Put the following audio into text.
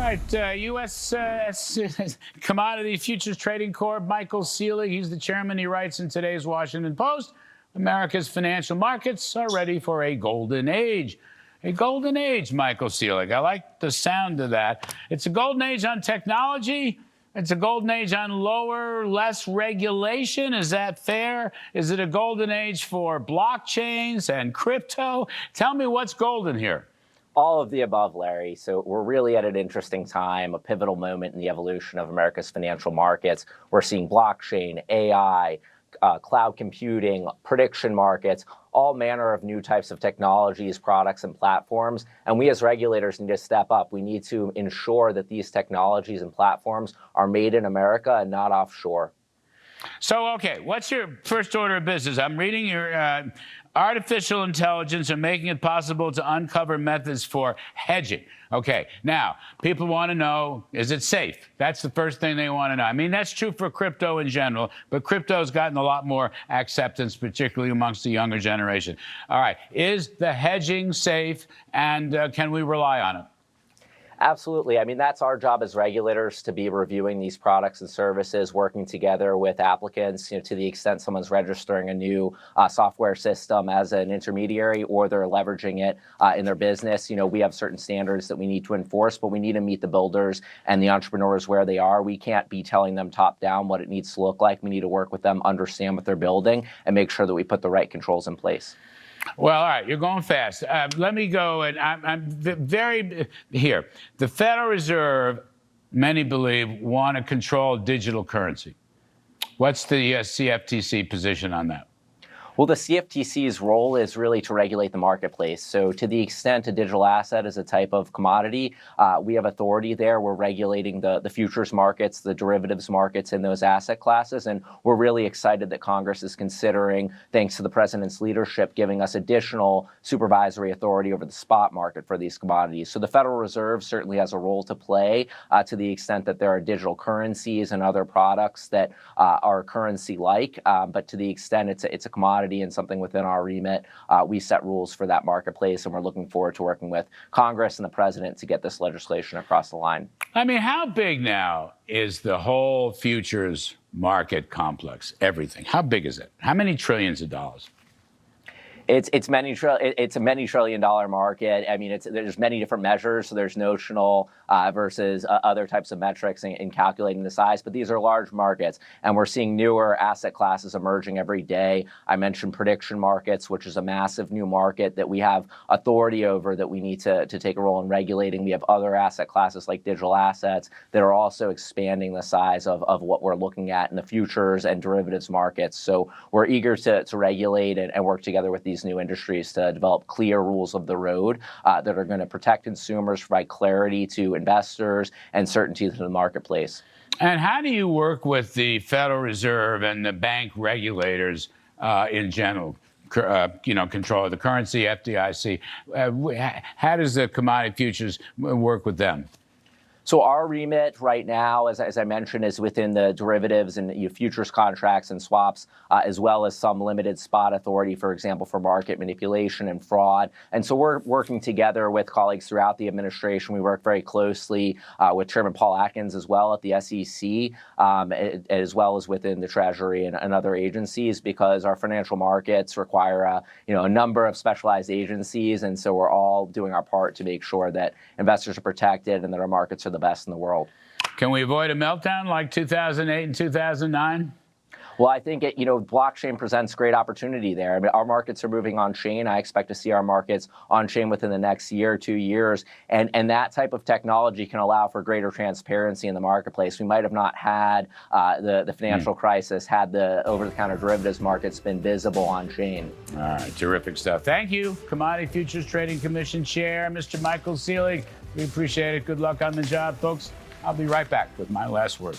right, U.S. Commodity Futures Trading Corp, Michael Seelig, he's the chairman. He writes in today's Washington Post, America's financial markets are ready for a golden age. A golden age, Michael Seelig. I like the sound of that. It's a golden age on technology. It's a golden age on lower, less regulation. Is that fair? Is it a golden age for blockchains and crypto? Tell me what's golden here. All of the above, Larry. So we're really at an interesting time, a pivotal moment in the evolution of America's financial markets. We're seeing blockchain, AI, cloud computing, prediction markets, all manner of new types of technologies, products, and platforms. And we as regulators need to step up. We need to ensure that these technologies and platforms are made in America and not offshore. So, okay, what's your first order of business? I'm reading your artificial intelligence are making it possible to uncover methods for hedging. Okay, now, people want to know, is it safe? That's the first thing they want to know. I mean, that's true for crypto in general, but crypto's gotten a lot more acceptance, particularly amongst the younger generation. All right, is the hedging safe, and can we rely on it? Absolutely. I mean, that's our job as regulators, to be reviewing these products and services, working together with applicants, to the extent someone's registering a new software system as an intermediary or they're leveraging it in their business. We have certain standards that we need to enforce, but we need to meet the builders and the entrepreneurs where they are. We can't be telling them top down what it needs to look like. We need to work with them, understand what they're building, and make sure that we put the right controls in place. Well, all right, you're going fast. Let me go, and I'm very here. The Federal Reserve, many believe, want to control digital currency. What's the CFTC position on that? Well, the CFTC's role is really to regulate the marketplace. So to the extent a digital asset is a type of commodity, we have authority there. We're regulating the futures markets, the derivatives markets in those asset classes. And we're really excited that Congress is considering, thanks to the president's leadership, giving us additional supervisory authority over the spot market for these commodities. So the Federal Reserve certainly has a role to play to the extent that there are digital currencies and other products that are currency-like. But to the extent it's a commodity and something within our remit, we set rules for that marketplace, and we're looking forward to working with Congress and the president to get this legislation across the line. I mean, how big now is the whole futures market complex? Everything. How big is it? How many trillions of dollars? It's a many trillion dollar market. I mean, there's many different measures. So there's notional versus other types of metrics in calculating the size. But these are large markets, and we're seeing newer asset classes emerging every day. I mentioned prediction markets, which is a massive new market that we have authority over, that we need to take a role in regulating. We have other asset classes like digital assets that are also expanding the size of what we're looking at in the futures and derivatives markets. So we're eager to regulate and work together with these new industries to develop clear rules of the road that are going to protect consumers, provide clarity to investors, and certainty to the marketplace. And how do you work with the Federal Reserve and the bank regulators in general? Control of the currency, FDIC. How does the commodity futures work with them? So our remit right now, as I mentioned, is within the derivatives and futures contracts and swaps, as well as some limited spot authority, for example, for market manipulation and fraud. And so we're working together with colleagues throughout the administration. We work very closely with Chairman Paul Atkins as well at the SEC, as well as within the Treasury and other agencies, because our financial markets require a number of specialized agencies. And so we're all doing our part to make sure that investors are protected and that our markets are the best in the world. Can we avoid a meltdown like 2008 and 2009? Well, I think blockchain presents great opportunity there. I mean, our markets are moving on chain. I expect to see our markets on chain within the next year, 2 years. And that type of technology can allow for greater transparency in the marketplace. We might have not had the financial crisis had the over-the-counter derivatives markets been visible on chain. All right, terrific stuff. Thank you, Commodity Futures Trading Commission Chair, Mr. Michael Seelig. We appreciate it. Good luck on the job, folks. I'll be right back with my last word.